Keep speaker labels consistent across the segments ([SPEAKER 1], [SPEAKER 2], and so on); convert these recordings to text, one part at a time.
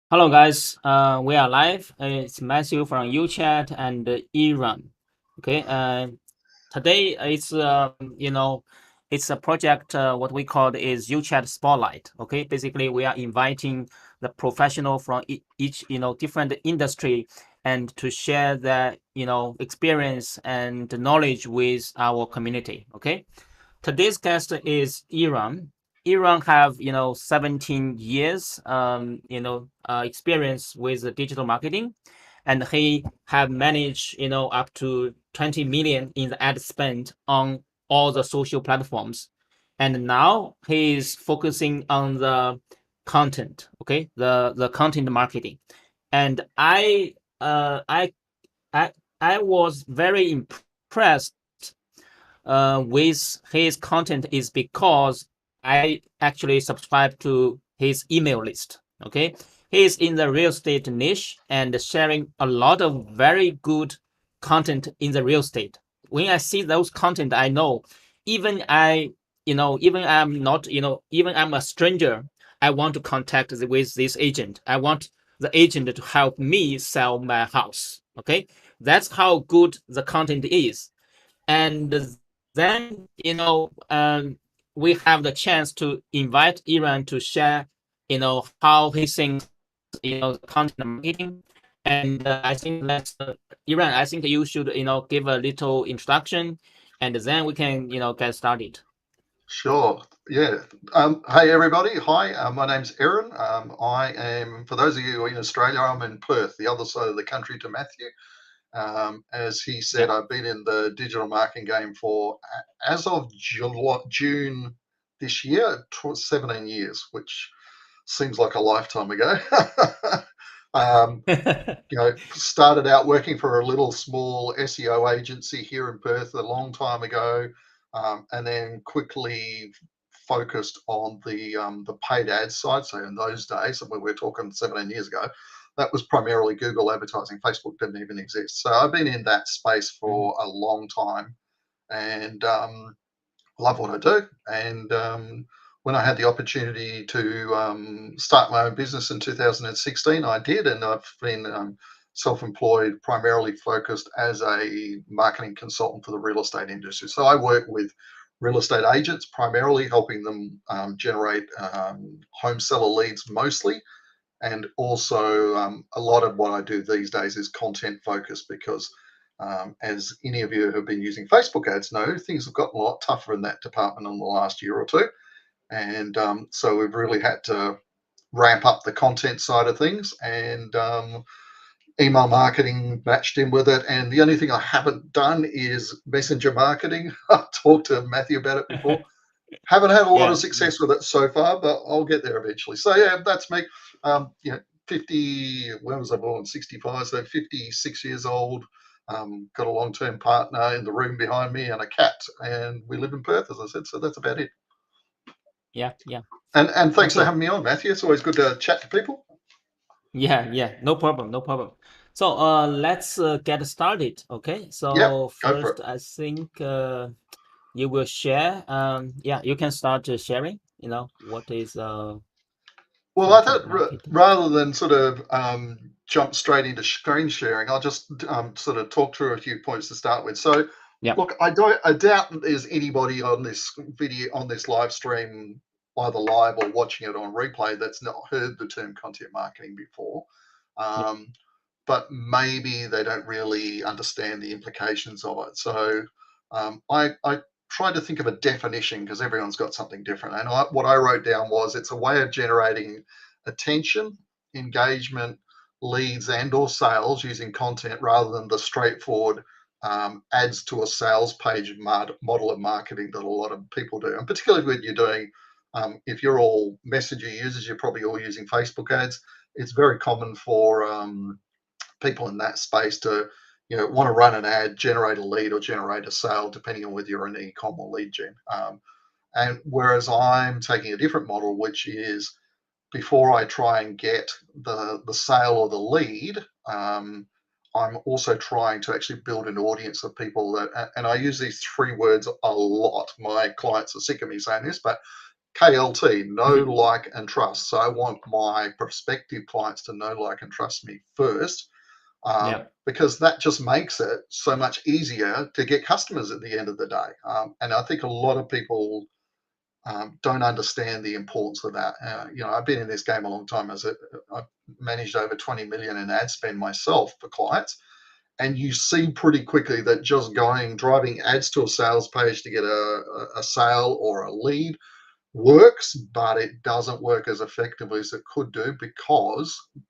[SPEAKER 1] Hello, guys. We are live. It's Matthew from UChat and Eran. Okay. Today it's a project. What we call is UChat Spotlight. Okay. Basically, we are inviting the professional from each different industry and to share their experience and knowledge with our community. Okay. Today's guest is Eran. Eran have 17 years experience with the digital marketing, and he have managed up to 20 million in the ad spend on all the social platforms, and now he is focusing on the content. Okay, the content marketing, and I I was very impressed with his content is because I actually subscribe to his email list. Okay. He is in the real estate niche and sharing a lot of very good content in the real estate. When I see those content, I know even even I'm not, even I'm a stranger, I want to contact with this agent. I want the agent to help me sell my house. Okay. That's how good the content is. And then we have the chance to invite Eran to share how he thinks content marketing. And I think let's Eran, I think you should give a little introduction, and then we can get started.
[SPEAKER 2] Sure. Yeah. Hey, everybody. Hi, my name's Eran. I am, for those of you who are in Australia, I'm in Perth, the other side of the country to Matthew. As he said,
[SPEAKER 1] Yeah.
[SPEAKER 2] I've been in the digital marketing game for, as of June this year, 17 years, which seems like a lifetime ago. um, Started out working for a little small SEO agency here in Perth a long time ago, and then quickly focused on the paid ad side. So in those days, and when we're talking 17 years ago, that was primarily Google advertising. Facebook didn't even exist. So I've been in that space
[SPEAKER 1] Mhm.
[SPEAKER 2] for a long time, and love what I do. And when I had the opportunity to start my own business in 2016, I did, and I've been self-employed, primarily focused as a marketing consultant for the real estate industry. So I work with real estate agents, primarily helping them generate home seller leads mostly. And also, a lot of what I do these days is content focused because, as any of you who have been using Facebook ads know, things have gotten a lot tougher in that department in the last year or two. And so we've really had to ramp up the content side of things, and email marketing matched in with it. And the only thing I haven't done is messenger marketing. I've talked to Matthew about it before. Haven't had a lot of
[SPEAKER 1] Yeah. Yeah.
[SPEAKER 2] success with it so far, but I'll get there eventually. So yeah, that's me. 50. When was I born? 65. So 56 years old. Got a long-term partner in the room behind me and a cat, and we live in Perth, as I said. So that's about it.
[SPEAKER 1] Yeah. Yeah.
[SPEAKER 2] And thanks for
[SPEAKER 1] Okay.
[SPEAKER 2] having me on, Matthew. It's always good to chat to people.
[SPEAKER 1] Yeah. Yeah. No problem. No problem. So let's get started. Okay.
[SPEAKER 2] Yep,
[SPEAKER 1] So
[SPEAKER 2] go for it.
[SPEAKER 1] first, I think you will share. Yeah, you can start sharing. What is
[SPEAKER 2] Well, I
[SPEAKER 1] content
[SPEAKER 2] thought
[SPEAKER 1] marketing?
[SPEAKER 2] rather than sort of jump straight into screen sharing, I'll just sort of talk through a few points to start with. So,
[SPEAKER 1] Yeah.
[SPEAKER 2] look, I doubt that there's anybody on this video, on this live stream, either live or watching it on replay, that's not heard the term content marketing before.
[SPEAKER 1] Yeah.
[SPEAKER 2] Um, but maybe they don't really understand the implications of it. So I tried to think of a definition because everyone's got something different. And what I wrote down was it's a way of generating attention, engagement, leads, and or sales using content rather than the straightforward ads to a sales page model of marketing that a lot of people do. And particularly when you're doing, if you're all messenger users, you're probably all using Facebook ads. It's very common for people in that space to want to run an ad, generate a lead, or generate a sale, depending on whether you're an e-com or lead gen. And whereas I'm taking a different model, which is before I try and get the sale or the lead, I'm also trying to actually build an audience of people that, and I use these three words a lot. My clients are sick of me saying this, but KLT, know,
[SPEAKER 1] Mhm.
[SPEAKER 2] like, and trust. So I want my prospective clients to know, like, and trust me first,
[SPEAKER 1] Yeah.
[SPEAKER 2] because that just makes it so much easier to get customers at the end of the day. And I think a lot of people don't understand the importance of that. I've been in this game a long time. I've managed over 20 million in ad spend myself for clients, and you see pretty quickly that just driving ads to a sales page to get a sale or a lead works, but it doesn't work as effectively as it could do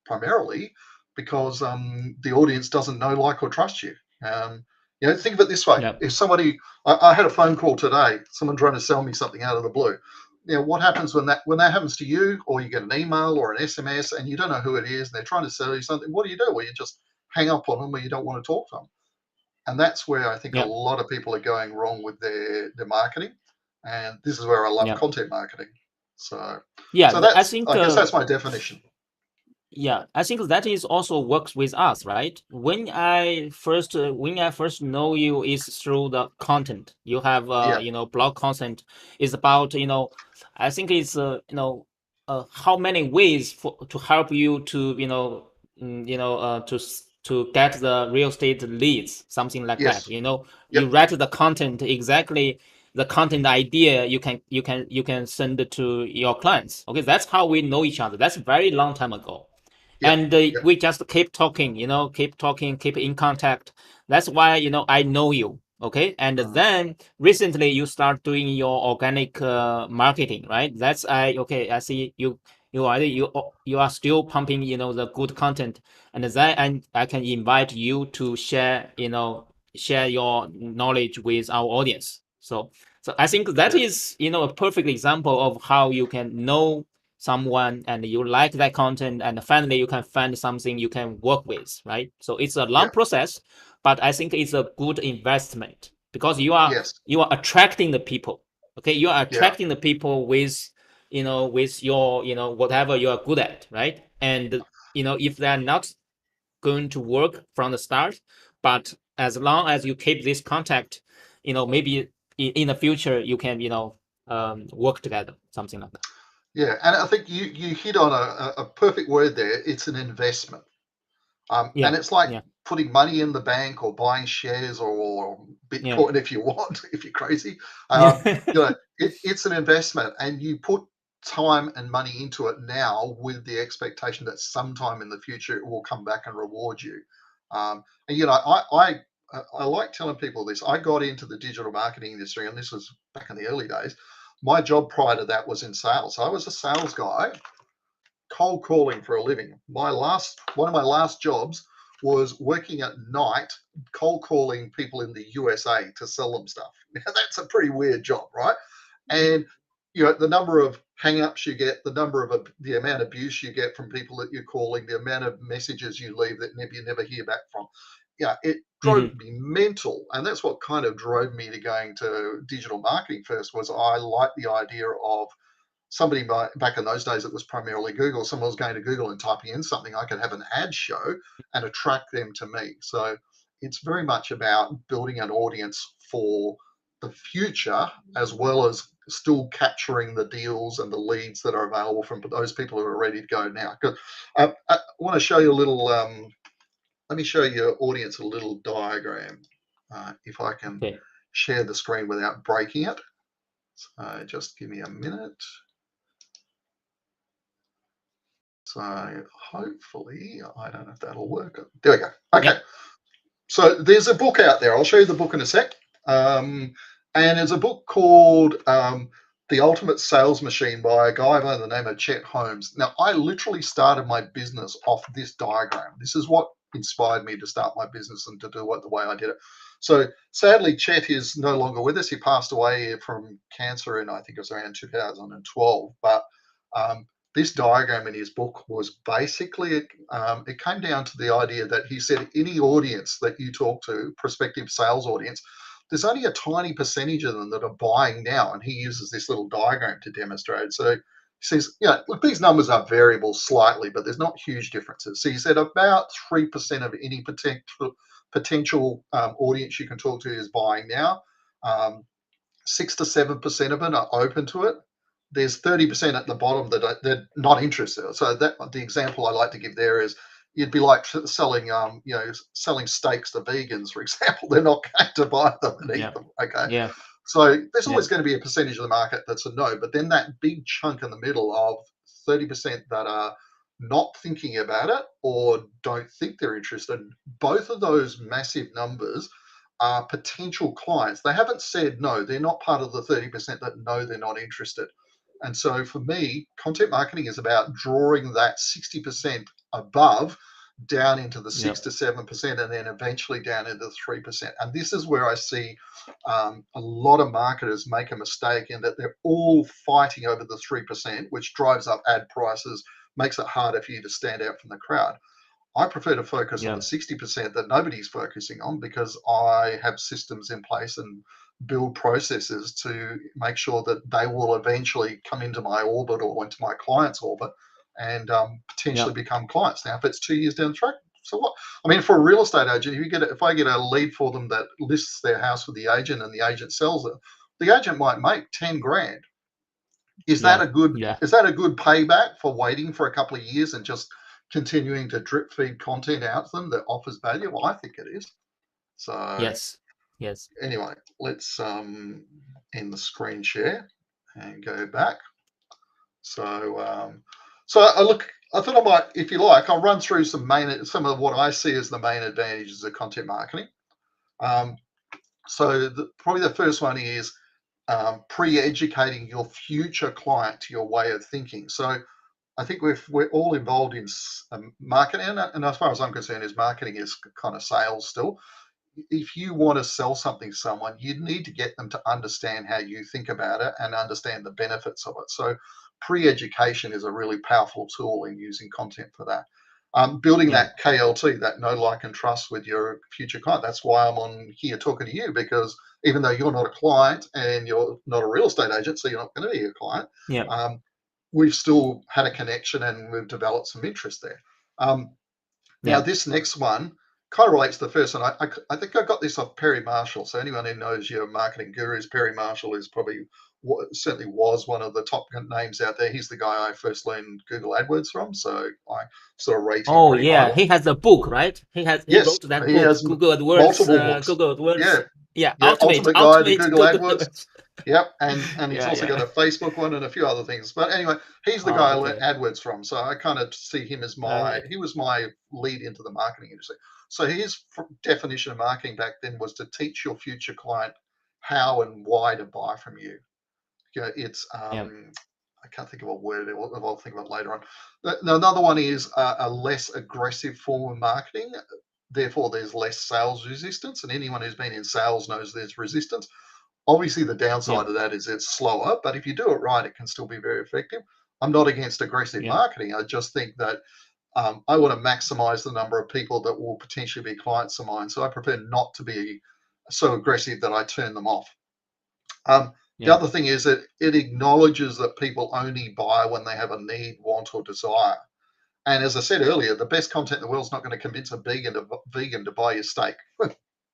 [SPEAKER 2] primarily because the audience doesn't know, like, or trust you. Think of it this way:
[SPEAKER 1] Yeah.
[SPEAKER 2] if somebody, I had a phone call today, someone trying to sell me something out of the blue. What happens when that happens to you, or you get an email or an SMS and you don't know who it is, and they're trying to sell you something? What do you do? Well, you just hang up on them, or you don't want to talk to them. And that's where I think a
[SPEAKER 1] Yeah.
[SPEAKER 2] lot of people are going wrong with their marketing. And this is where I love
[SPEAKER 1] Yeah.
[SPEAKER 2] content marketing. So,
[SPEAKER 1] Yeah.
[SPEAKER 2] so
[SPEAKER 1] I
[SPEAKER 2] that's,
[SPEAKER 1] think.
[SPEAKER 2] I guess that's my definition.
[SPEAKER 1] Yeah, I think that is also works with us, right? When I first know you is through the content. You have
[SPEAKER 2] Yeah.
[SPEAKER 1] blog content is about, I think it's how many ways to help you to, to get the real estate leads, something like that.
[SPEAKER 2] Yes.
[SPEAKER 1] You
[SPEAKER 2] Yep.
[SPEAKER 1] write the content exactly the content idea you can send it to your clients. Okay, that's how we know each other. That's a very long time ago,
[SPEAKER 2] Yep.
[SPEAKER 1] and
[SPEAKER 2] Yep.
[SPEAKER 1] we just keep talking, keep talking, keep in contact. That's why I know you. Okay, and
[SPEAKER 2] Uh,
[SPEAKER 1] then recently you start doing your organic marketing, right? That's I okay. I see you are still pumping the good content, and then I can invite you to share your knowledge with our audience. So I think that
[SPEAKER 2] yeah.
[SPEAKER 1] is a perfect example of how you can know someone and you like that content, and finally you can find something you can work with, right? So it's a long
[SPEAKER 2] Yeah.
[SPEAKER 1] process, but I think it's a good investment because you are attracting the people. Okay, you are
[SPEAKER 2] Yeah.
[SPEAKER 1] attracting the people with your whatever you are good at, right? And if they're not going to work from the start, but as long as you keep this contact, maybe in the future you can work together, something like that.
[SPEAKER 2] Yeah. And I think you hit on a perfect word there. It's an investment. And
[SPEAKER 1] Yeah,
[SPEAKER 2] it's like
[SPEAKER 1] yeah,
[SPEAKER 2] putting money in the bank or buying shares or
[SPEAKER 1] yeah.
[SPEAKER 2] Bitcoin if you want, if you're crazy.
[SPEAKER 1] Yeah.
[SPEAKER 2] It's an investment, and you put time and money into it now with the expectation that sometime in the future it will come back and reward you. And I like telling people this. I got into the digital marketing industry, and this was back in the early days. My job prior to that was in sales. I was a sales guy, cold calling for a living. One of my last jobs was working at night, cold calling people in the USA to sell them stuff. Now that's a pretty weird job, right? And the number of hang-ups you get, the amount of abuse you get from people that you're calling, the amount of messages you leave that you never hear back from. Yeah, it drove
[SPEAKER 1] Hmm.
[SPEAKER 2] me mental, and that's what kind of drove me to going to digital marketing first. Was I like the idea of somebody back in those days, it was primarily Google. Someone was going to Google and typing in something, I could have an ad show and attract them to me. So it's very much about building an audience for the future, as well as still capturing the deals and the leads that are available from those people who are ready to go now. I want to show you a little. Let me show your audience a little diagram, if I can
[SPEAKER 1] Okay.
[SPEAKER 2] share the screen without breaking it. So just give me a minute. So hopefully, I don't know if that'll work. There we go. Okay.
[SPEAKER 1] Yeah.
[SPEAKER 2] So there's a book out there. I'll show you the book in a sec. And there's a book called The Ultimate Sales Machine by a guy by the name of Chet Holmes. Now, I literally started my business off this diagram. This is what inspired me to start my business and to do it the way I did it. So sadly, Chet is no longer with us. He passed away from cancer in, I think it was around 2012. But um, this diagram in his book was basically, it came down to the idea that he said any audience that you talk to, prospective sales audience, there's only a tiny percentage of them that are buying now. And he uses this little diagram to demonstrate. So he says, look, these numbers are variable slightly, but there's not huge differences. So he said about 3% of any potential audience you can talk to is buying now. 6 to 7% of it are open to it. there's 30% at the bottom that they're not interested. So that the example I like to give there is you'd be like selling selling steaks to vegans, for example. They're not going to buy them and eat
[SPEAKER 1] Yeah.
[SPEAKER 2] them. Okay.
[SPEAKER 1] Yeah.
[SPEAKER 2] So there's
[SPEAKER 1] Yeah.
[SPEAKER 2] always going to be a percentage of the market that's a no, but then that big chunk in the middle of 30% that are not thinking about it or don't think they're interested, both of those massive numbers are potential clients. They haven't said no, they're not part of the 30% that know they're not interested. And so for me, content marketing is about drawing that 60% above down into the
[SPEAKER 1] Yeah.
[SPEAKER 2] 6 to 7% and then eventually down into the 3%. And this is where I see a lot of marketers make a mistake in that they're all fighting over the 3%, which drives up ad prices, makes it harder for you to stand out from the crowd. I prefer to focus on
[SPEAKER 1] Yeah.
[SPEAKER 2] the 60% that nobody's focusing on because I have systems in place and build processes to make sure that they will eventually come into my orbit or into my client's orbit and
[SPEAKER 1] Yeah.
[SPEAKER 2] potentially become clients. Now, if it's 2 years down the track, so what? I mean, for a real estate agent, if I get a lead for them that lists their house with the agent and the agent sells it, the agent might make 10 grand. Is that
[SPEAKER 1] Yeah.
[SPEAKER 2] a good
[SPEAKER 1] Yeah.
[SPEAKER 2] is that a good payback for waiting for a couple of years and just continuing to drip feed content out to them that offers value? Well, I think it is. So
[SPEAKER 1] Yes. Yes.
[SPEAKER 2] anyway, let's end the screen share and go back. So I thought I might, if you like, I'll run through some of what I see as the main advantages of content marketing. So probably the first one is pre-educating your future client to your way of thinking. So I think we're all involved in marketing, and as far as I'm concerned, is marketing is kind of sales still. If you want to sell something to someone, you need to get them to understand how you think about it and understand the benefits of it. So pre-education is a really powerful tool in using content for that. Building
[SPEAKER 1] Yeah.
[SPEAKER 2] that KLT, that know, like, and trust with your future client. That's why I'm on here talking to you, because even though you're not a client and you're not a real estate agent, so you're not going to be a client,
[SPEAKER 1] Yeah.
[SPEAKER 2] um, we've still had a connection and we've developed some interest there. Now,
[SPEAKER 1] Yeah.
[SPEAKER 2] this next one kind of relates to the first one. I think I got this off Perry Marshall. So anyone who knows your marketing gurus, Perry Marshall is probably certainly was one of the top names out there. He's the guy I first learned Google AdWords from. So I sort of rate him
[SPEAKER 1] Oh
[SPEAKER 2] pretty
[SPEAKER 1] yeah.
[SPEAKER 2] highly.
[SPEAKER 1] He has a book, right? He
[SPEAKER 2] Yes,
[SPEAKER 1] wrote that
[SPEAKER 2] he
[SPEAKER 1] book,
[SPEAKER 2] has
[SPEAKER 1] Google AdWords,
[SPEAKER 2] multiple books.
[SPEAKER 1] Google AdWords.
[SPEAKER 2] Yeah,
[SPEAKER 1] Yeah.
[SPEAKER 2] yeah, Ultimate Guide to
[SPEAKER 1] Ultimate
[SPEAKER 2] Google
[SPEAKER 1] Google
[SPEAKER 2] AdWords.
[SPEAKER 1] AdWords.
[SPEAKER 2] Yep, and he's
[SPEAKER 1] Yeah.
[SPEAKER 2] also got
[SPEAKER 1] Yeah.
[SPEAKER 2] a Facebook one and a few other things. But anyway, he's the
[SPEAKER 1] Oh,
[SPEAKER 2] guy I learned
[SPEAKER 1] okay.
[SPEAKER 2] AdWords from. So I kind of see him as
[SPEAKER 1] Okay.
[SPEAKER 2] he was my lead into the marketing industry. So his definition of marketing back then was to teach your future client how and why to buy from you. It's
[SPEAKER 1] Yeah.
[SPEAKER 2] I can't think of a word. I'll think of it later on. Another one is a less aggressive form of marketing. Therefore, there's less sales resistance, and anyone who's been in sales knows there's resistance. Obviously, the
[SPEAKER 1] Yeah.
[SPEAKER 2] downside of that is it's slower, but if you do it right, it can still be very effective. I'm not against aggressive
[SPEAKER 1] Yeah.
[SPEAKER 2] marketing. I just think that I want to maximize the number of people that will potentially be clients of mine. So I prefer not to be so aggressive that I turn them off. The
[SPEAKER 1] Yeah.
[SPEAKER 2] other thing is that it acknowledges that people only buy when they have a need, want, or desire. And as I said earlier, the best content in the world is not going to convince a vegan to buy your steak.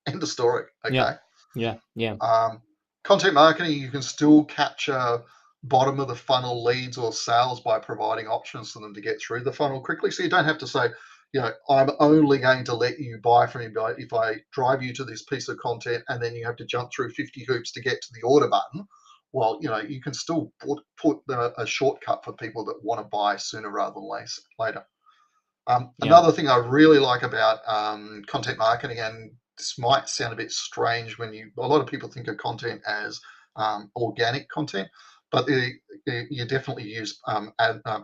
[SPEAKER 2] End of story.
[SPEAKER 1] Yeah.
[SPEAKER 2] Okay.
[SPEAKER 1] Yeah. Yeah.
[SPEAKER 2] Um, Content marketing, you can still capture bottom of the funnel leads or sales by providing options for them to get through the funnel quickly. So you don't have to say, I'm only going to let you buy from me if I drive you to this piece of content and then you have to jump through 50 hoops to get to the order button. Well, you can still put a shortcut for people that want to buy sooner rather than later.
[SPEAKER 1] Yeah.
[SPEAKER 2] Another thing I really like about content marketing, and this might sound a bit strange when a lot of people think of content as organic content, but you definitely use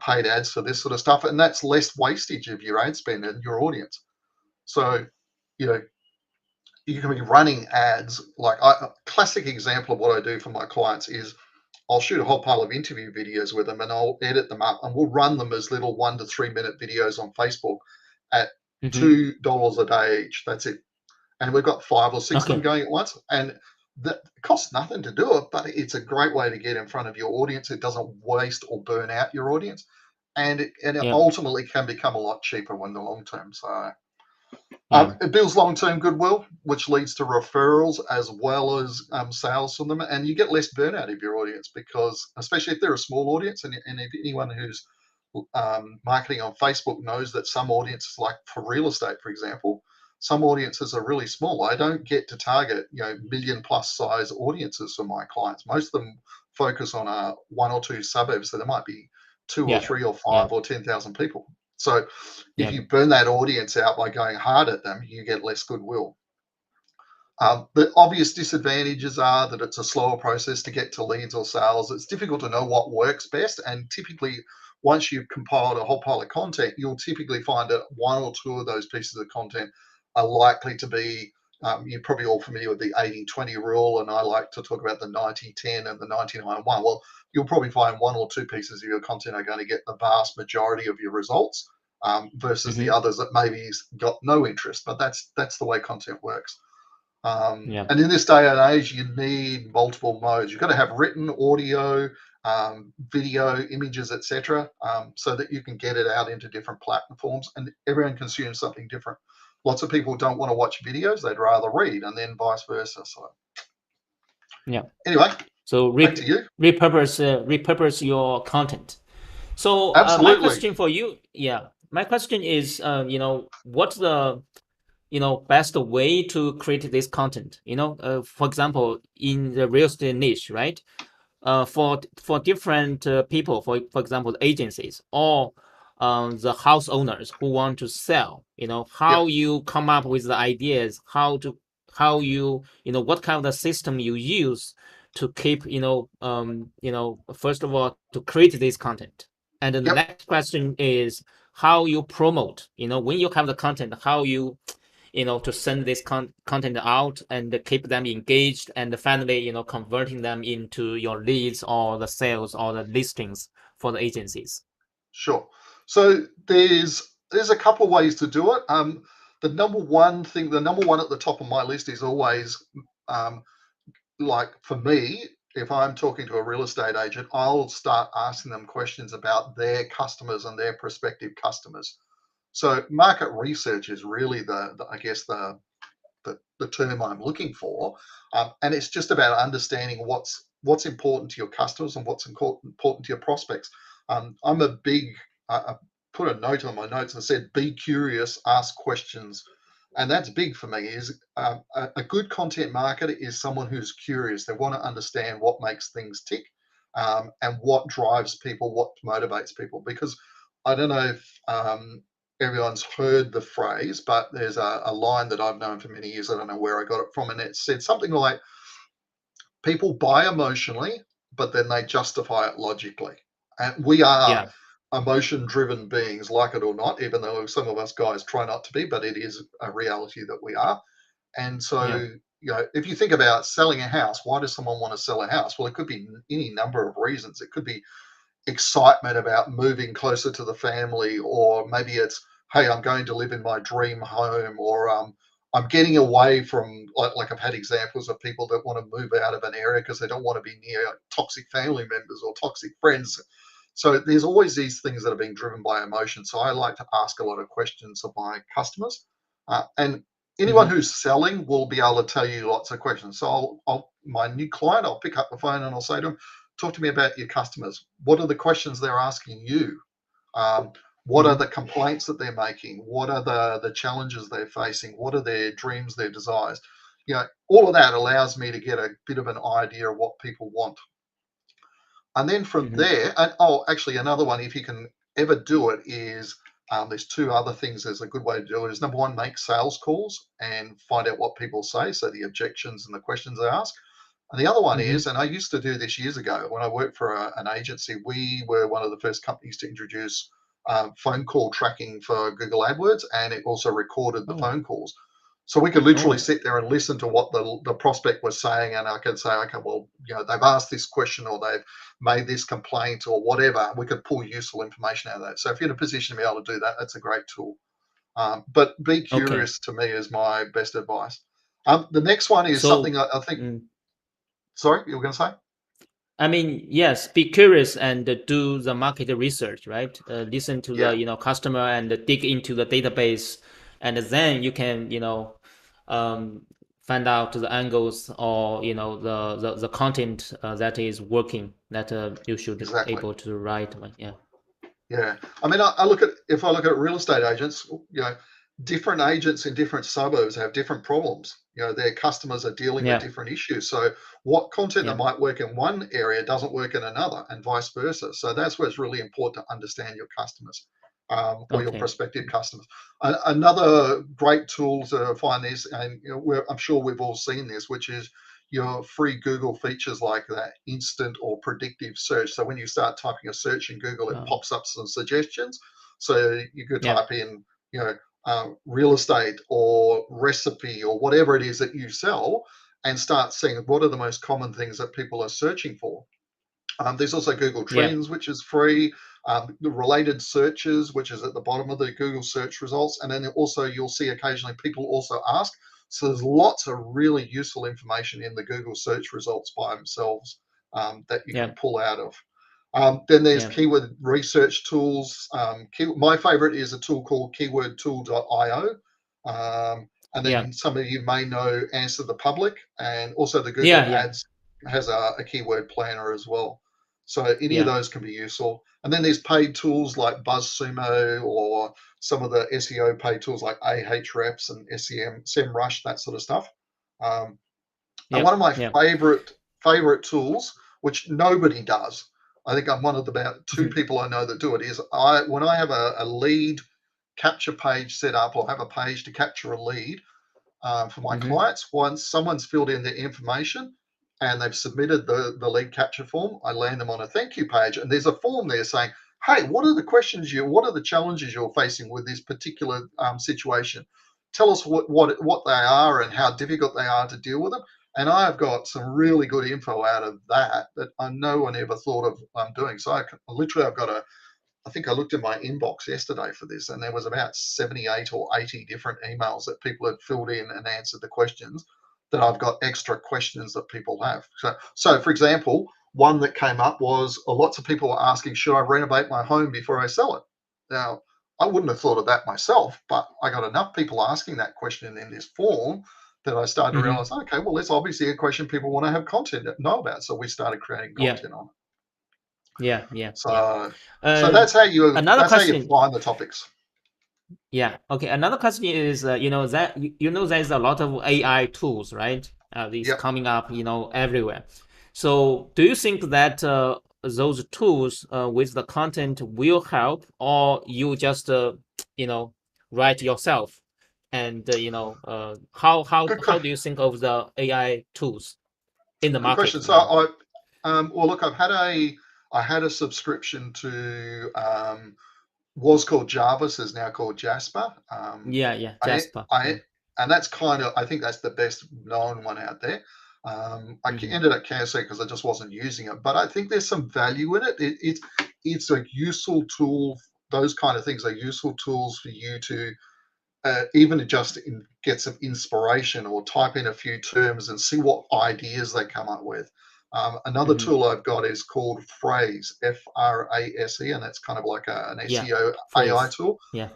[SPEAKER 2] paid ads for this sort of stuff, and that's less wastage of your ad spend and your audience. So, you know, you can be running ads. Like a classic example of what I do for my clients is I'll shoot a whole pile of interview videos with them and I'll edit them up and we'll run them as little 1 to 3 minute videos on Facebook at
[SPEAKER 1] Mm-hmm.
[SPEAKER 2] $2 a day each. That's it. And we've got 5 or 6 of them
[SPEAKER 1] Okay.
[SPEAKER 2] going at once. And that costs nothing to do it, but it's a great way to get in front of your audience. It doesn't waste or burn out your audience. And it
[SPEAKER 1] Yeah.
[SPEAKER 2] ultimately can become a lot cheaper in the long term. So
[SPEAKER 1] Yeah.
[SPEAKER 2] It builds long-term goodwill, which leads to referrals as well as sales from them, and you get less burnout of your audience because, especially if they're a small audience, and if anyone who's marketing on Facebook knows that some audiences, like for real estate, for example, some audiences are really small. I don't get to target million plus size audiences for my clients. Most of them focus on one or two suburbs, so there might be two or
[SPEAKER 1] Yeah.
[SPEAKER 2] three or
[SPEAKER 1] Yeah.
[SPEAKER 2] five or 10,000 people. So if
[SPEAKER 1] Yeah.
[SPEAKER 2] you burn that audience out by going hard at them, you get less goodwill. The obvious disadvantages are that it's a slower process to get to leads or sales. It's difficult to know what works best. And typically, once you've compiled a whole pile of content, you'll typically find that one or two of those pieces of content are likely to be, you're probably all familiar with the 80-20 rule. And I like to talk about the 90-10 and the 99-1. Well, you'll probably find one or two pieces of your content are going to get the vast majority of your results versus the
[SPEAKER 1] Hmm.
[SPEAKER 2] others that maybe got no interest. But that's the way content works.
[SPEAKER 1] Yeah.
[SPEAKER 2] And in this day and age, you need multiple modes. You've got to have written, audio, video, images, etc., so that you can get it out into different platforms. And everyone consumes something different. Lots of people don't want to watch videos; they'd rather read, and then vice versa. So,
[SPEAKER 1] Yeah.
[SPEAKER 2] anyway,
[SPEAKER 1] So
[SPEAKER 2] back to you.
[SPEAKER 1] repurpose your content. So my
[SPEAKER 2] Absolutely.
[SPEAKER 1] question for you, my question is, what's the best way to create this content? For example, in the real estate niche, right? For different people, for example, the agencies or the house owners who want to sell, how
[SPEAKER 2] Yep.
[SPEAKER 1] you come up with the ideas, how what kind of the system you use to keep, first of all, to create this content. And then the
[SPEAKER 2] Yep.
[SPEAKER 1] next question is how you promote, when you have the content, how you to send this content out and keep them engaged and finally, converting them into your leads or the sales or the listings for the agencies.
[SPEAKER 2] Sure. So there's a couple of ways to do it. The number one thing, the number one at the top of my list is always um, like for me, if I'm talking to a real estate agent, I'll start asking them questions about their customers and their prospective customers. So market research is really I guess the term I'm looking for, and it's just about understanding what's important to your customers and what's important to your prospects. I'm a big I put a note on my notes and said, "Be curious, ask questions," and that's big for me. Is a good content marketer is someone who's curious. They want to understand what makes things tick, and what drives people, what motivates people. Because I don't know if everyone's heard the phrase, but there's a line that I've known for many years. I don't know where I got it from, and it said something like, "People buy emotionally, but then they justify it logically." And we are
[SPEAKER 1] Yeah.
[SPEAKER 2] emotion-driven beings, like it or not, even though some of us guys try not to be, but it is a reality that we are. And so,
[SPEAKER 1] Yeah.
[SPEAKER 2] if you think about selling a house, why does someone want to sell a house? Well, it could be any number of reasons. It could be excitement about moving closer to the family, or maybe it's, hey, I'm going to live in my dream home, or I'm getting away from, like I've had examples of people that want to move out of an area because they don't want to be near toxic family members or toxic friends. So there's always these things that are being driven by emotion. So I like to ask a lot of questions of my customers, and anyone
[SPEAKER 1] Hmm.
[SPEAKER 2] who's selling will be able to tell you lots of questions. So my new client, I'll pick up the phone and I'll say to them, talk to me about your customers. What are the questions they're asking you? What are
[SPEAKER 1] Hmm.
[SPEAKER 2] the complaints that they're making? What are the challenges they're facing? What are their dreams, their desires? All of that allows me to get a bit of an idea of what people want. And then from
[SPEAKER 1] Hmm.
[SPEAKER 2] there, and oh, actually, another one, if you can ever do it, is there's two other things. There's a good way to do it. Is number one, make sales calls and find out what people say, so the objections and the questions they ask. And the other one
[SPEAKER 1] Hmm.
[SPEAKER 2] is, and I used to do this years ago when I worked for an agency, we were one of the first companies to introduce phone call tracking for Google AdWords, and it also recorded the
[SPEAKER 1] Oh.
[SPEAKER 2] phone calls. So we could literally
[SPEAKER 1] Oh.
[SPEAKER 2] sit there and listen to what the prospect was saying, and I could say, okay, well, they've asked this question or they've made this complaint or whatever. We could pull useful information out of that. So if you're in a position to be able to do that, that's a great tool. But be
[SPEAKER 1] Okay.
[SPEAKER 2] curious, to me, is my best advice. The next one is something
[SPEAKER 1] So,
[SPEAKER 2] I think.
[SPEAKER 1] mm,
[SPEAKER 2] Sorry, you were going to say?
[SPEAKER 1] I mean, yes, be curious and do the market research, right? Listen to the
[SPEAKER 2] Yeah,
[SPEAKER 1] customer and dig into the database and then you can, um, find out the angles, or the content that is working, that you should
[SPEAKER 2] Exactly.
[SPEAKER 1] able to write. Yeah.
[SPEAKER 2] Yeah, I mean, if I look at real estate agents, different agents in different suburbs have different problems. Their customers are dealing with
[SPEAKER 1] Yeah.
[SPEAKER 2] different issues. So what content that
[SPEAKER 1] Yeah.
[SPEAKER 2] might work in one area doesn't work in another, and vice versa. So that's where it's really important to understand your customers, or your
[SPEAKER 1] Okay.
[SPEAKER 2] prospective customers. Another great tool to find this, and I'm sure we've all seen this, which is your free Google features like that instant or predictive search. So when you start typing a search in Google, it
[SPEAKER 1] uh,
[SPEAKER 2] pops up some suggestions. So you could
[SPEAKER 1] yeah.
[SPEAKER 2] type in, real estate or recipe or whatever it is that you sell, and start seeing what are the most common things that people are searching for. There's also Google
[SPEAKER 1] Yeah.
[SPEAKER 2] Trends, which is free. The related searches, which is at the bottom of the Google search results. And then also you'll see occasionally people also ask. So there's lots of really useful information in the Google search results by themselves, that you
[SPEAKER 1] Yeah.
[SPEAKER 2] can pull out of. Then there's
[SPEAKER 1] Yeah.
[SPEAKER 2] keyword research tools. My favorite is a tool called keywordtool.io. And
[SPEAKER 1] Yeah.
[SPEAKER 2] then some of you may know Answer the Public, and also the Google
[SPEAKER 1] Yeah. Yeah.
[SPEAKER 2] Ads has a keyword planner as well. So any of
[SPEAKER 1] Yeah.
[SPEAKER 2] those can be useful. And then there's paid tools like BuzzSumo, or some of the SEO paid tools like Ahrefs and SEMrush, that sort of stuff. Um, and
[SPEAKER 1] Yeah.
[SPEAKER 2] one of my
[SPEAKER 1] Yeah.
[SPEAKER 2] favorite tools, which nobody does, I think I'm one of the about two
[SPEAKER 1] Mhm.
[SPEAKER 2] people I know that do it, is when I have a lead capture page set up, or have a page to capture a lead, for my
[SPEAKER 1] Mhm.
[SPEAKER 2] clients. Once someone's filled in their information and they've submitted the lead capture form, I land them on a thank you page, and there's a form there saying, "Hey, what are the challenges you're facing with this particular situation? Tell us what they are and how difficult they are to deal with them." And I've got some really good info out of that no one ever thought of doing. So I've got I think I looked in my inbox yesterday for this, and there was about 78 or 80 different emails that people had filled in and answered the questions, that I've got extra questions that people have. So for example, one that came up was, lots of people were asking, should I renovate my home before I sell it? Now, I wouldn't have thought of that myself, but I got enough people asking that question in this form that I started to
[SPEAKER 1] Mhm.
[SPEAKER 2] realize, okay, well, it's obviously a question people want to have content know about. So we started creating
[SPEAKER 1] Yeah.
[SPEAKER 2] content on it.
[SPEAKER 1] Yeah. Yeah. Yeah.
[SPEAKER 2] So
[SPEAKER 1] Um, Another
[SPEAKER 2] that's how you
[SPEAKER 1] question.
[SPEAKER 2] find the topics.
[SPEAKER 1] Yeah. Okay. Another question is, that there's a lot of AI tools, right? These
[SPEAKER 2] Yep.
[SPEAKER 1] coming up, everywhere. So, do you think that those tools with the content will help, or you just you know write yourself? And how how
[SPEAKER 2] Good,
[SPEAKER 1] how do you think of the AI tools in the
[SPEAKER 2] good
[SPEAKER 1] market
[SPEAKER 2] question. So
[SPEAKER 1] now?
[SPEAKER 2] well, look, I had a subscription to, was called Jarvis, is now called Jasper.
[SPEAKER 1] Yeah. Yeah.
[SPEAKER 2] I,
[SPEAKER 1] Jasper.
[SPEAKER 2] I,
[SPEAKER 1] Yeah.
[SPEAKER 2] and that's I think that's the best known one out there.
[SPEAKER 1] Hmm.
[SPEAKER 2] Ended up canceling because I just wasn't using it, but I think there's some value in it. It's a useful tool. Those kind of things are useful tools for you to, even just get some inspiration, or type in a few terms and see what ideas they come up with. Another
[SPEAKER 1] Hmm.
[SPEAKER 2] tool I've got is called Phrase, Frase, and that's kind of like an
[SPEAKER 1] Yeah.
[SPEAKER 2] SEO AI
[SPEAKER 1] Phrase.
[SPEAKER 2] tool.
[SPEAKER 1] Yeah.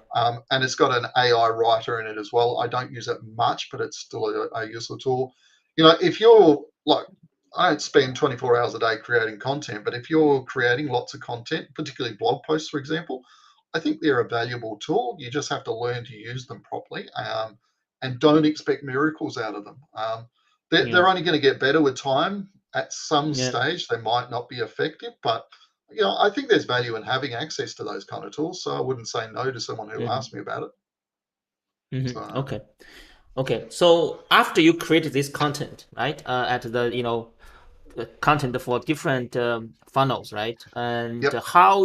[SPEAKER 2] And it's got an AI writer in it as well. I don't use it much, but it's still a useful tool. If you're like, I don't spend 24 hours a day creating content, but if you're creating lots of content, particularly blog posts, for example, I think they're a valuable tool. You just have to learn to use them properly, and don't expect miracles out of them.
[SPEAKER 1] Yeah.
[SPEAKER 2] They're only going to get better with time. At some
[SPEAKER 1] Yeah.
[SPEAKER 2] stage, they might not be effective, but I think there's value in having access to those kind of tools. So I wouldn't say no to someone who
[SPEAKER 1] Hmm.
[SPEAKER 2] asked me about it. So
[SPEAKER 1] Okay. Okay. So after you create this content, right? At the content for different funnels, right? And
[SPEAKER 2] yep,
[SPEAKER 1] how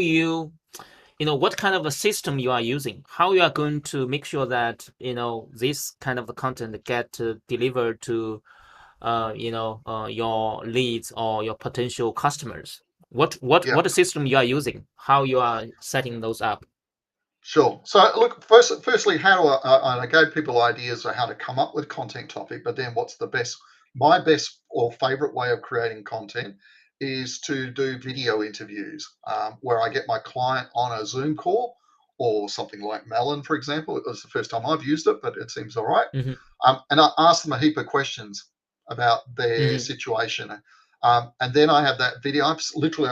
[SPEAKER 1] what kind of a system you are using, how you are going to make sure that this kind of content get delivered to your leads or your potential customers.
[SPEAKER 2] yep.
[SPEAKER 1] What system you are using? How you are setting those up?
[SPEAKER 2] Sure. So, look, firstly, how do I gave people ideas of how to come up with content topic, but then what's the best? My best or favorite way of creating content is to do video interviews, where I get my client on a Zoom call, or something like Melon, for example. It was the first time I've used it, but it seems all right.
[SPEAKER 1] Mm-hmm.
[SPEAKER 2] And I ask them a heap of questions about their
[SPEAKER 1] Mm-hmm.
[SPEAKER 2] situation. And then I have that video. I've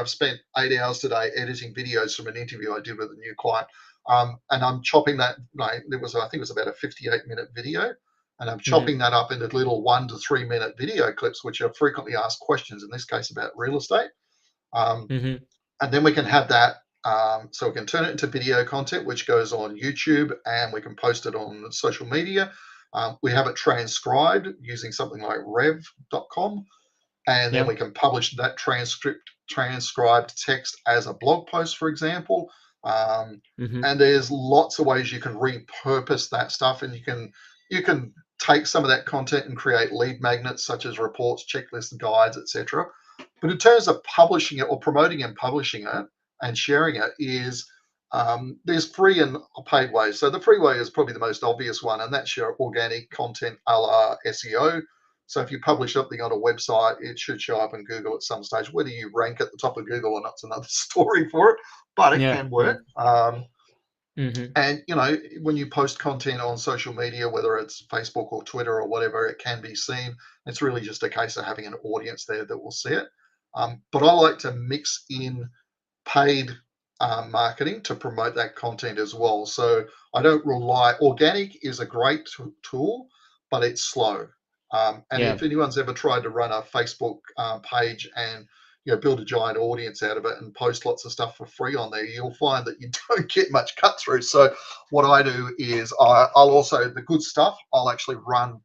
[SPEAKER 2] spent 8 hours today editing videos from an interview I did with a new client. And I'm chopping that. I think it was about a 58-minute video, and I'm
[SPEAKER 1] Mm-hmm.
[SPEAKER 2] chopping that up into little 1 to 3 minute video clips, which are frequently asked questions. In this case, about real estate. Um,
[SPEAKER 1] Mm-hmm.
[SPEAKER 2] and then we can have that. So we can turn it into video content, which goes on YouTube, and we can post it on social media. We have it transcribed using something like rev.com, and then
[SPEAKER 1] Yeah.
[SPEAKER 2] we can publish that transcribed text as a blog post, for example. Um,
[SPEAKER 1] Mm-hmm.
[SPEAKER 2] and there's lots of ways you can repurpose that stuff, and you can take some of that content and create lead magnets such as reports, checklists, guides, etc. But in terms of publishing it or promoting and publishing it and sharing it, is there's free and paid ways. So the free way is probably the most obvious one, and that's your organic content a la SEO. So if you publish something on a website, it should show up in Google at some stage. Whether you rank at the top of Google or not's another story for it, but it
[SPEAKER 1] Yeah.
[SPEAKER 2] can
[SPEAKER 1] Yeah.
[SPEAKER 2] work.
[SPEAKER 1] Mm-hmm.
[SPEAKER 2] And when you post content on social media, whether it's Facebook or Twitter or whatever, it can be seen. It's really just a case of having an audience there that will see it. But I like to mix in paid marketing to promote that content as well. So I don't rely. Organic is a great tool, but it's slow. And
[SPEAKER 1] Yeah.
[SPEAKER 2] if anyone's ever tried to run a Facebook page and build a giant audience out of it and post lots of stuff for free on there, you'll find that you don't get much cut through. So what I do is I'll also, the good stuff, I'll actually run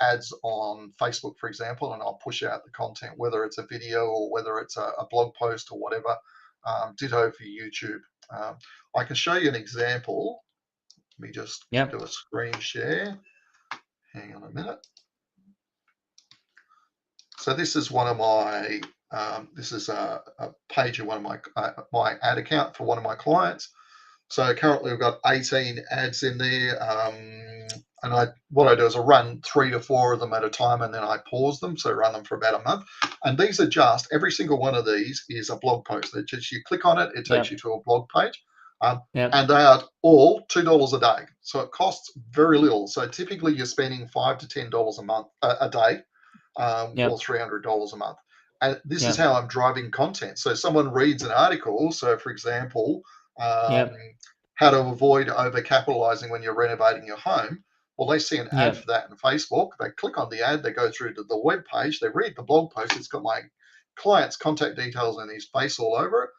[SPEAKER 2] ads on Facebook, for example, and I'll push out the content, whether it's a video or whether it's a blog post or whatever. Ditto for YouTube. I can show you an example. Let me just
[SPEAKER 1] Yeah.
[SPEAKER 2] do a screen share. Hang on a minute. So this is one of my, this is a page of one of my ad account for one of my clients. So currently we've got 18 ads in there. And what I do is I run 3 to 4 of them at a time, and then I pause them. So I run them for about a month. And these are just, every single one of these is a blog post. That just, you click on it, it takes
[SPEAKER 1] Yeah.
[SPEAKER 2] you to a blog page.
[SPEAKER 1] Yeah.
[SPEAKER 2] And they are all $2 a day. So it costs very little. So typically you're spending $5 to $10 a month, a day,
[SPEAKER 1] Yeah.
[SPEAKER 2] or $300 a month. And this is
[SPEAKER 1] Yeah.
[SPEAKER 2] how I'm driving content. So someone reads an article. So for example, um,
[SPEAKER 1] Yeah.
[SPEAKER 2] how to avoid overcapitalizing when you're renovating your home. Well, they see an ad
[SPEAKER 1] Yeah.
[SPEAKER 2] for that in Facebook. They click on the ad. They go through to the web page. They read the blog post. It's got my client's contact details and his face all over it.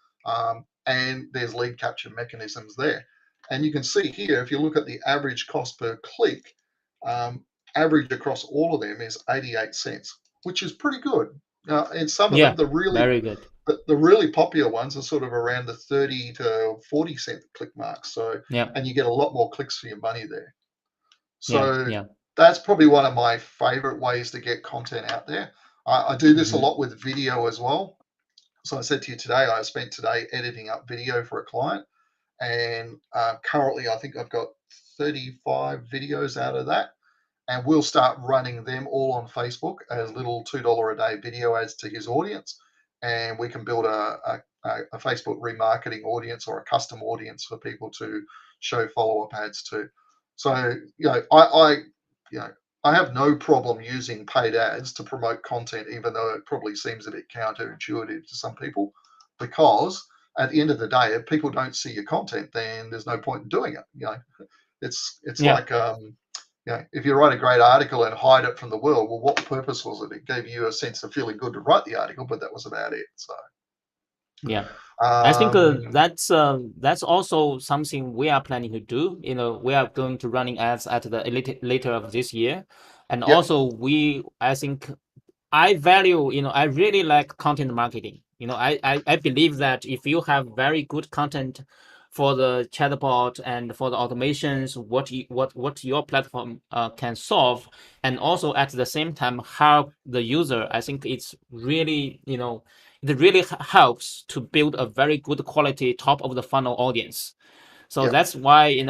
[SPEAKER 2] And there's lead capture mechanisms there. And you can see here, if you look at the average cost per click, um, average across all of them is 88 cents, which is pretty good. And some of them,
[SPEAKER 1] Yeah. Very good.
[SPEAKER 2] the really popular ones are sort of around the 30 to 40 cent click mark. So,
[SPEAKER 1] Yeah.
[SPEAKER 2] and you get a lot more clicks for your money there.
[SPEAKER 1] Yeah.
[SPEAKER 2] So
[SPEAKER 1] Yeah.
[SPEAKER 2] that's probably one of my favorite ways to get content out there. I do this a
[SPEAKER 1] Mm-hmm.
[SPEAKER 2] lot with video as well. So I said to you today, I spent today editing up video for a client, and currently I think I've got 35 videos out of that, and we'll start running them all on Facebook as little $2 a day video ads to his audience, and we can build a Facebook remarketing audience or a custom audience for people to show follow-up ads to. So you know I have no problem using paid ads to promote content, even though it probably seems a bit counterintuitive to some people, because at the end of the day, if people don't see your content, then there's no point in doing it. It's
[SPEAKER 1] Yeah.
[SPEAKER 2] like if you write a great article and hide it from the world, well, what purpose was it? It gave you a sense of feeling good to write the article, but that was about it. So,
[SPEAKER 1] Yeah. I think
[SPEAKER 2] um,
[SPEAKER 1] that's also something we are planning to do. We are going to running ads at the later of this year, and
[SPEAKER 2] yep,
[SPEAKER 1] also I think I value, I really like content marketing. I believe that if you have very good content for the chatbot and for the automations, what your platform can solve, and also at the same time help the user, I think it really helps to build a very good quality top of the funnel audience. So
[SPEAKER 2] yep.
[SPEAKER 1] that's why,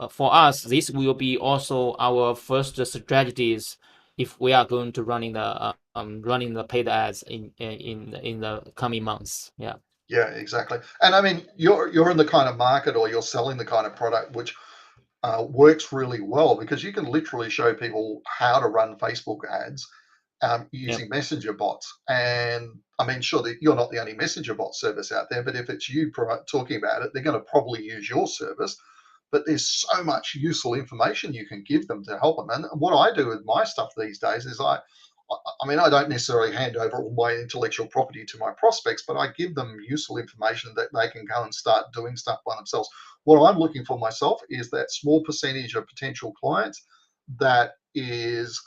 [SPEAKER 1] for us, this will be also our first strategies if we are going to running the paid ads in the coming months. Yeah.
[SPEAKER 2] Yeah, exactly. And I mean, you're in the kind of market, or you're selling the kind of product which works really well, because you can literally show people how to run Facebook ads
[SPEAKER 1] Yep.
[SPEAKER 2] using messenger bots. And I mean, sure, that you're not the only messenger bot service out there, but if it's you talking about it, they're going to probably use your service. But there's so much useful information you can give them to help them. And what I do with my stuff these days is I mean, I don't necessarily hand over all my intellectual property to my prospects, but I give them useful information that they can go and start doing stuff by themselves. What I'm looking for myself is that small percentage of potential clients that is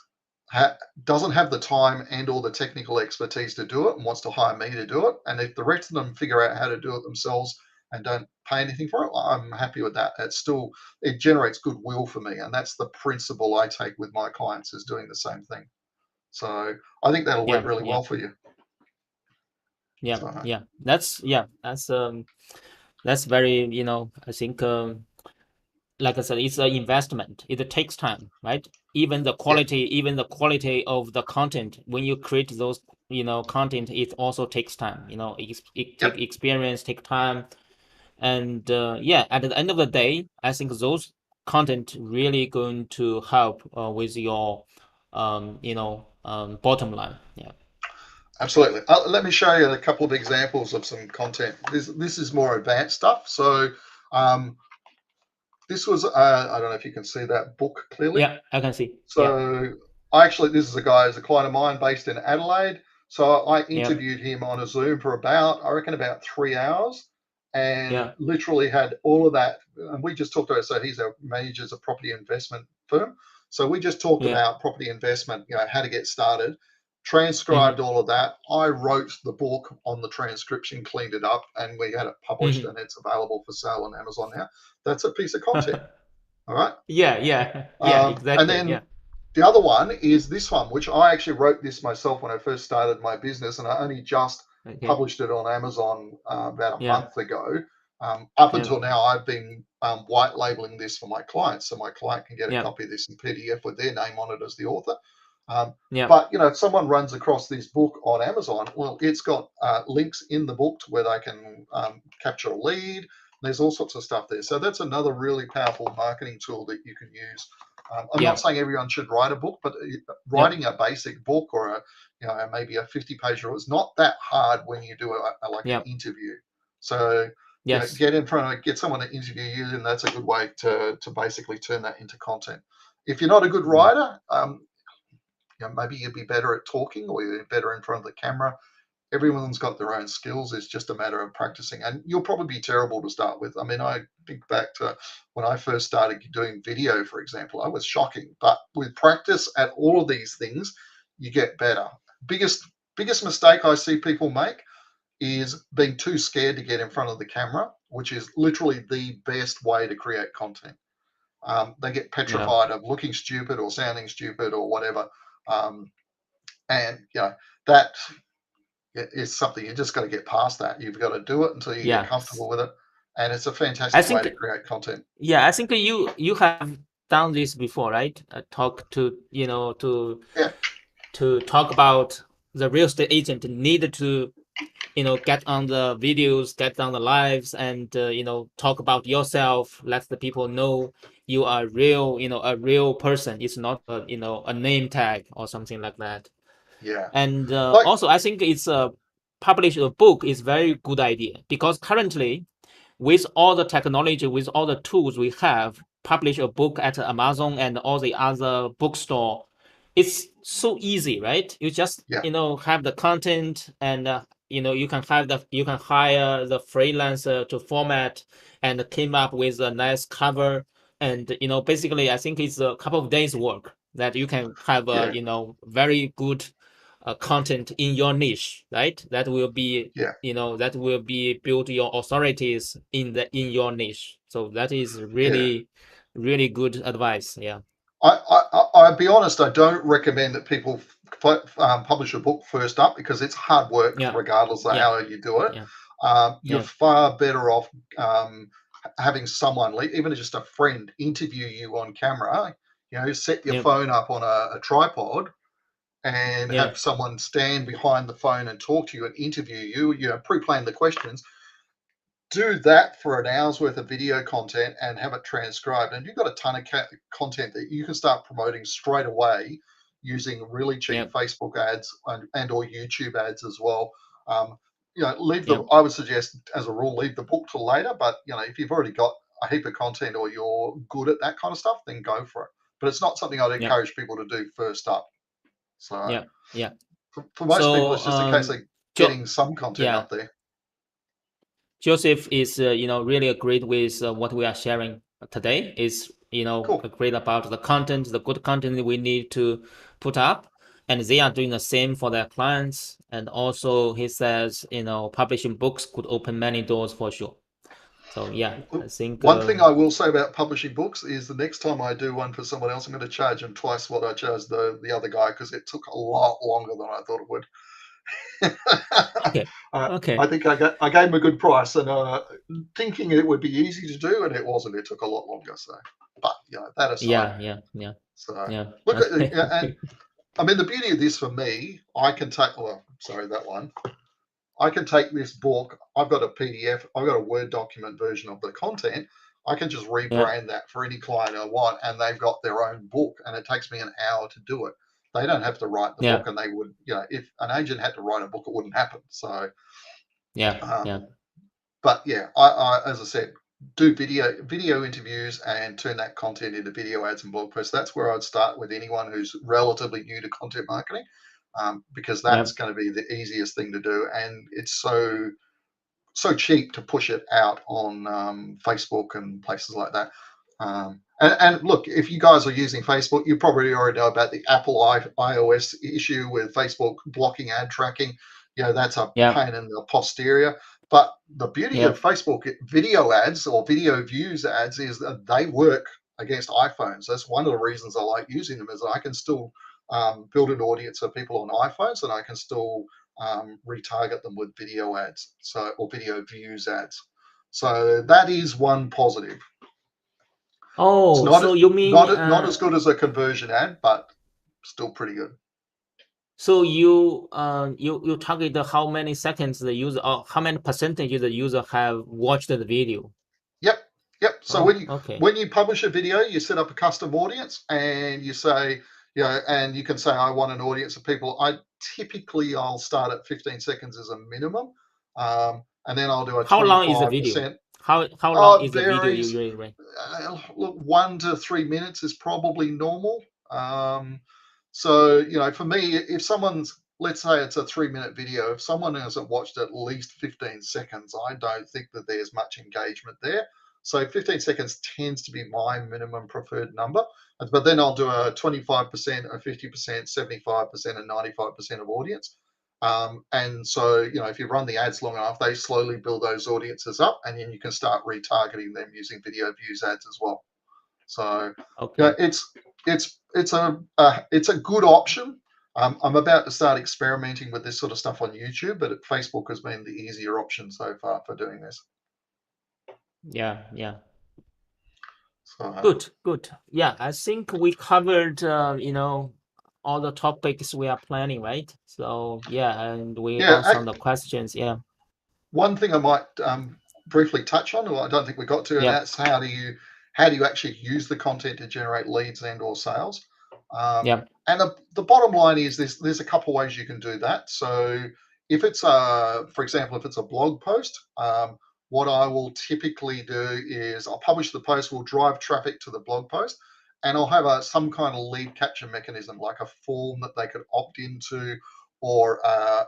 [SPEAKER 2] doesn't have the time and or the technical expertise to do it and wants to hire me to do it. And if the rest of them figure out how to do it themselves and don't pay anything for it, I'm happy with that. It generates goodwill for me, and that's the principle I take with my clients, is doing the same thing. So I think that'll work
[SPEAKER 1] Yeah.
[SPEAKER 2] really
[SPEAKER 1] Yeah.
[SPEAKER 2] well for you.
[SPEAKER 1] Yeah.
[SPEAKER 2] So
[SPEAKER 1] Yeah. That's very, I think, like I said, it's an investment. It takes time, right?
[SPEAKER 2] yeah,
[SPEAKER 1] Even the quality of the content, when you create those, content, it also takes time. It take
[SPEAKER 2] yep,
[SPEAKER 1] experience, take time, and yeah, at the end of the day, I think those content really going to help with your, bottom line. Yeah.
[SPEAKER 2] absolutely. Let me show you a couple of examples of some content. This is more advanced stuff. So um, this was I don't know if you can see that book clearly.
[SPEAKER 1] Yeah, I can see. Yeah.
[SPEAKER 2] So I actually, this is a guy who's a client of mine based in Adelaide. So I
[SPEAKER 1] Yeah.
[SPEAKER 2] interviewed him on a Zoom for I reckon about 3 hours, and
[SPEAKER 1] Yeah.
[SPEAKER 2] literally had all of that. And we just talked about, so he's a manages a property investment firm. So we just talked
[SPEAKER 1] Yeah.
[SPEAKER 2] about property investment, how to get started, transcribed
[SPEAKER 1] Mm-hmm.
[SPEAKER 2] all of that. I wrote the book on the transcription, cleaned it up, and we had it published,
[SPEAKER 1] Mm-hmm.
[SPEAKER 2] and it's available for sale on Amazon now. That's a piece of content. All right.
[SPEAKER 1] Yeah. Yeah. Yeah.
[SPEAKER 2] And
[SPEAKER 1] Exactly.
[SPEAKER 2] then
[SPEAKER 1] Yeah.
[SPEAKER 2] the other one is this one, which I actually wrote this myself when I first started my business, and I only just
[SPEAKER 1] Okay.
[SPEAKER 2] published it on Amazon about a
[SPEAKER 1] Yeah.
[SPEAKER 2] month ago. Up
[SPEAKER 1] Yeah.
[SPEAKER 2] until now, I've been white labeling this for my clients, so my client can get a
[SPEAKER 1] Yeah.
[SPEAKER 2] copy of this in PDF with their name on it as the author. Um,
[SPEAKER 1] Yeah.
[SPEAKER 2] but if someone runs across this book on Amazon, well, it's got links in the book to where they can capture a lead. There's all sorts of stuff there. So that's another really powerful marketing tool that you can use. I'm not
[SPEAKER 1] Yeah.
[SPEAKER 2] saying everyone should write a book, but
[SPEAKER 1] Yeah.
[SPEAKER 2] writing a basic book, or maybe a 50-page, it's not that hard when you do like an
[SPEAKER 1] Yeah.
[SPEAKER 2] interview. So
[SPEAKER 1] Yes.
[SPEAKER 2] get someone to interview you, and that's a good way to basically turn that into content. If you're not a good
[SPEAKER 1] Mm.
[SPEAKER 2] writer, maybe you'd be better at talking, or you're better in front of the camera. Everyone's got their own skills. It's just a matter of practicing. And you'll probably be terrible to start with. I mean, I think back to when I first started doing video, for example. I was shocking. But with practice at all of these things, you get better. Biggest mistake I see people make is being too scared to get in front of the camera, which is literally the best way to create content. They get
[SPEAKER 1] Yeah.
[SPEAKER 2] petrified of looking stupid or sounding stupid or whatever. Um, and that is something you just got to get past that. You've got to do it until you get
[SPEAKER 1] Yeah.
[SPEAKER 2] comfortable with it, and it's a
[SPEAKER 1] I
[SPEAKER 2] fantastic way
[SPEAKER 1] think,
[SPEAKER 2] to create content.
[SPEAKER 1] yeah, I think you have done this before, right? Talk to,
[SPEAKER 2] Yeah,
[SPEAKER 1] to talk about the real estate agent needed to, get on the videos, get on the lives, and talk about yourself, let the people know you are real, a real person. It's not a, a name tag or something like that.
[SPEAKER 2] yeah,
[SPEAKER 1] And
[SPEAKER 2] like
[SPEAKER 1] also, I think it's publish a book is very good idea, because currently, with all the technology, with all the tools we have, publish a book at Amazon and all the other bookstore, it's so easy, right? You just,
[SPEAKER 2] yeah,
[SPEAKER 1] have the content, and you can hire the freelancer to format and came up with a nice cover. And basically, I think it's a couple of days work that you can have a,
[SPEAKER 2] yeah,
[SPEAKER 1] very good content in your niche, right? That will be,
[SPEAKER 2] yeah,
[SPEAKER 1] build your authorities in your niche. So that is
[SPEAKER 2] yeah.
[SPEAKER 1] really, really good advice. Yeah.
[SPEAKER 2] I'll be honest. I don't recommend that people publish a book first up, because it's hard work,
[SPEAKER 1] Yeah.
[SPEAKER 2] regardless of
[SPEAKER 1] Yeah.
[SPEAKER 2] how you do it.
[SPEAKER 1] Yeah.
[SPEAKER 2] You're
[SPEAKER 1] Yeah.
[SPEAKER 2] far better off having someone, even just a friend, interview you on camera. Set your
[SPEAKER 1] Yeah.
[SPEAKER 2] phone up on a tripod, and
[SPEAKER 1] Yeah.
[SPEAKER 2] have someone stand behind the phone and talk to you and interview you. Pre-plan the questions. do that for an hour's worth of video content and have it transcribed, and you've got a ton of content that you can start promoting straight away using really cheap
[SPEAKER 1] Yep.
[SPEAKER 2] Facebook ads and or YouTube ads as well. Um,
[SPEAKER 1] Yep.
[SPEAKER 2] I would suggest as a rule, leave the book till later. But if you've already got a heap of content or you're good at that kind of stuff, then go for it. But it's not something I'd
[SPEAKER 1] Yep.
[SPEAKER 2] encourage people to do first up. So
[SPEAKER 1] Yep. Yep.
[SPEAKER 2] for most people,
[SPEAKER 1] So
[SPEAKER 2] it's just a case of getting some content
[SPEAKER 1] yeah,
[SPEAKER 2] up there.
[SPEAKER 1] Joseph is really agreed with what we are sharing today. Is
[SPEAKER 2] Cool.
[SPEAKER 1] agreed about the content, the good content we need to put up, and they are doing the same for their clients. And also, he says publishing books could open many doors for sure. So yeah, I think
[SPEAKER 2] One thing I will say about publishing books is the next time I do one for someone else, I'm going to charge them twice what I charged the other guy because it took a lot longer than I thought it would.
[SPEAKER 1] okay,
[SPEAKER 2] I
[SPEAKER 1] okay,
[SPEAKER 2] think I gave him a good price, and thinking it would be easy to do, and it wasn't. It took a lot longer. So, but that aside,
[SPEAKER 1] yeah, yeah, yeah,
[SPEAKER 2] so
[SPEAKER 1] yeah,
[SPEAKER 2] look at
[SPEAKER 1] okay,
[SPEAKER 2] and I mean the beauty of this for me, I can take. Well, sorry, that one. I can take this book. I've got a PDF. I've got a Word document version of the content. I can just
[SPEAKER 1] yeah,
[SPEAKER 2] rebrand that for any client I want, and they've got their own book, and it takes me an hour to do it. They don't have to write the
[SPEAKER 1] yeah,
[SPEAKER 2] book, and they would, if an agent had to write a book, it wouldn't happen. So,
[SPEAKER 1] yeah, yeah,
[SPEAKER 2] um, but yeah, I as I said, do video interviews and turn that content into video ads and blog posts. That's where I'd start with anyone who's relatively new to content marketing, because
[SPEAKER 1] yeah.
[SPEAKER 2] that's going to be the easiest thing to do, and it's so cheap to push it out on Facebook and places like that. And look, if you guys are using Facebook, you probably already know about the Apple iOS issue with Facebook blocking ad tracking. That's a
[SPEAKER 1] Yeah,
[SPEAKER 2] pain in the posterior. But the beauty
[SPEAKER 1] yeah.
[SPEAKER 2] of Facebook video ads or video views ads is that they work against iPhones. That's one of the reasons I like using them, is I can still build an audience of people on iPhones, and I can still retarget them with video ads, or video views ads. So that is one positive. It's
[SPEAKER 1] Oh,
[SPEAKER 2] not
[SPEAKER 1] so you mean
[SPEAKER 2] not as good as a conversion ad, but still pretty good.
[SPEAKER 1] so you target how many seconds the user, or how many percentage the user have watched the video?
[SPEAKER 2] Yep, yep. So
[SPEAKER 1] Oh, okay.
[SPEAKER 2] when you publish a video, you set up a custom audience, and you say, and you can say, I want an audience of people. I'll start at 15 seconds as a minimum, and then I'll do a
[SPEAKER 1] How long is the video?
[SPEAKER 2] 25%.
[SPEAKER 1] How long
[SPEAKER 2] Oh,
[SPEAKER 1] is
[SPEAKER 2] it
[SPEAKER 1] the video you
[SPEAKER 2] varies.
[SPEAKER 1] usually run?
[SPEAKER 2] Look, 1 to 3 minutes is probably normal. So for me, if someone's, let's say it's a 3 minute video, if someone hasn't watched at least 15 seconds, I don't think that there's much engagement there. So 15 seconds tends to be my minimum preferred number. But then I'll do a 25%, a 50%, 75%, and 95% of audience. And so, if you run the ads long enough, they slowly build those audiences up, and then you can start retargeting them using video views ads as well. So,
[SPEAKER 1] Okay.
[SPEAKER 2] it's a good option. I'm about to start experimenting with this sort of stuff on YouTube, but Facebook has been the easier option so far for doing this.
[SPEAKER 1] Yeah, yeah.
[SPEAKER 2] So,
[SPEAKER 1] Good, good. Yeah, I think we covered all the topics we are planning, right? So yeah, and we answered
[SPEAKER 2] yeah,
[SPEAKER 1] some of the questions. Yeah.
[SPEAKER 2] one thing I might briefly touch on, or I don't think we got to, and
[SPEAKER 1] Yep.
[SPEAKER 2] that's how do you actually use the content to generate leads and or sales.
[SPEAKER 1] Yep.
[SPEAKER 2] And the bottom line is there's a couple ways you can do that. So if it's for example, if it's a blog post, what I will typically do is I'll publish the post, will drive traffic to the blog post, and I'll have some kind of lead capture mechanism, like a form that they could opt into, or a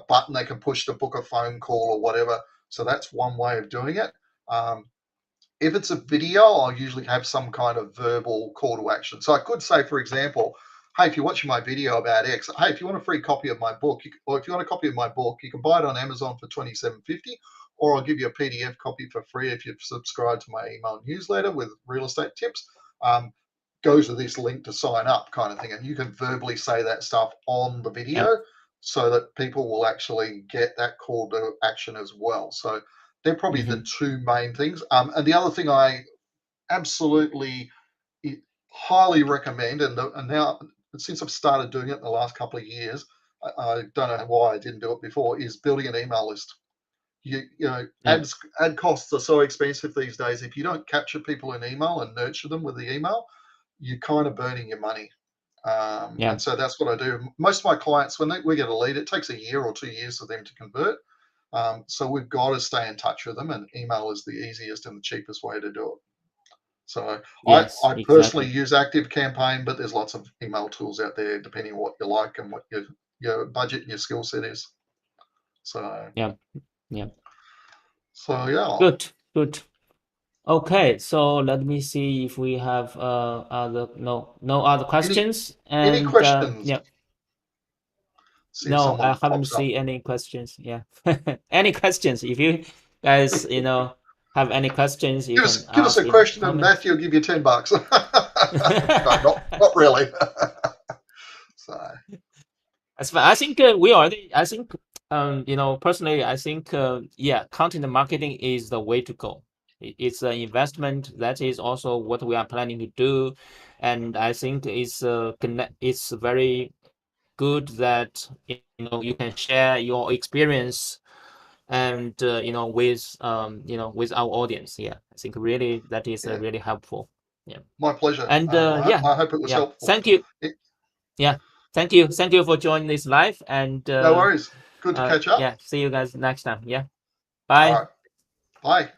[SPEAKER 2] button they can push to book a phone call or whatever. So that's one way of doing it. Um, if it's a video, I'll usually have some kind of verbal call to action. So I could say, for example, hey, if you're watching my video about X, hey, if you want a free copy of my book, or if you want a copy of my book, you can buy it on Amazon for $27.50, or I'll give you a PDF copy for free if you've subscribed to my email newsletter with real estate tips. Go to this link to sign up, kind of thing. And you can verbally say that stuff on the video
[SPEAKER 1] Yep.
[SPEAKER 2] so that people will actually get that call to action as well. So they're probably the
[SPEAKER 1] Mm-hmm.
[SPEAKER 2] two main things. And the other thing I absolutely highly recommend, and now since I've started doing it in the last couple of years, I don't know why I didn't do it before, is building an email list.
[SPEAKER 1] Yeah.
[SPEAKER 2] ad costs are so expensive these days. If you don't capture people in email and nurture them with the email, you're kind of burning your money.
[SPEAKER 1] Yeah.
[SPEAKER 2] And so that's what I do. Most of my clients, when we get a lead, it takes a year or 2 years for them to convert. So we've got to stay in touch with them, and email is the easiest and the cheapest way to do it. So
[SPEAKER 1] Yes.
[SPEAKER 2] I personally
[SPEAKER 1] Exactly.
[SPEAKER 2] use Active Campaign, but there's lots of email tools out there depending on what you like and what your budget and your skill set is. So
[SPEAKER 1] Yeah. Yeah.
[SPEAKER 2] yeah.
[SPEAKER 1] Good. Good. Okay. So let me see if we have other no other
[SPEAKER 2] Any
[SPEAKER 1] questions.
[SPEAKER 2] any
[SPEAKER 1] And
[SPEAKER 2] questions?
[SPEAKER 1] yeah.
[SPEAKER 2] See if
[SPEAKER 1] No, I
[SPEAKER 2] someone
[SPEAKER 1] haven't
[SPEAKER 2] pops up.
[SPEAKER 1] seen any questions. Yeah. Any questions? If you guys, have any questions, you can
[SPEAKER 2] Give us
[SPEAKER 1] ask
[SPEAKER 2] a
[SPEAKER 1] in the
[SPEAKER 2] question, and
[SPEAKER 1] comment.
[SPEAKER 2] Matthew will give you $10. No, not really. So
[SPEAKER 1] That's fine. I think I think, personally, I think, yeah, content marketing is the way to go. It's an investment. That is also what we are planning to do. And I think it's very good that, you can share your experience and, with our audience. Yeah. I think really that is
[SPEAKER 2] yeah,
[SPEAKER 1] really helpful. Yeah.
[SPEAKER 2] my pleasure.
[SPEAKER 1] And, yeah,
[SPEAKER 2] I hope it was
[SPEAKER 1] yeah.
[SPEAKER 2] helpful.
[SPEAKER 1] Thank you. Yeah. Thank you for joining this live. And,
[SPEAKER 2] No worries. Good to catch up.
[SPEAKER 1] yeah, see you guys next time. Yeah.
[SPEAKER 2] All
[SPEAKER 1] Bye.
[SPEAKER 2] right. Bye.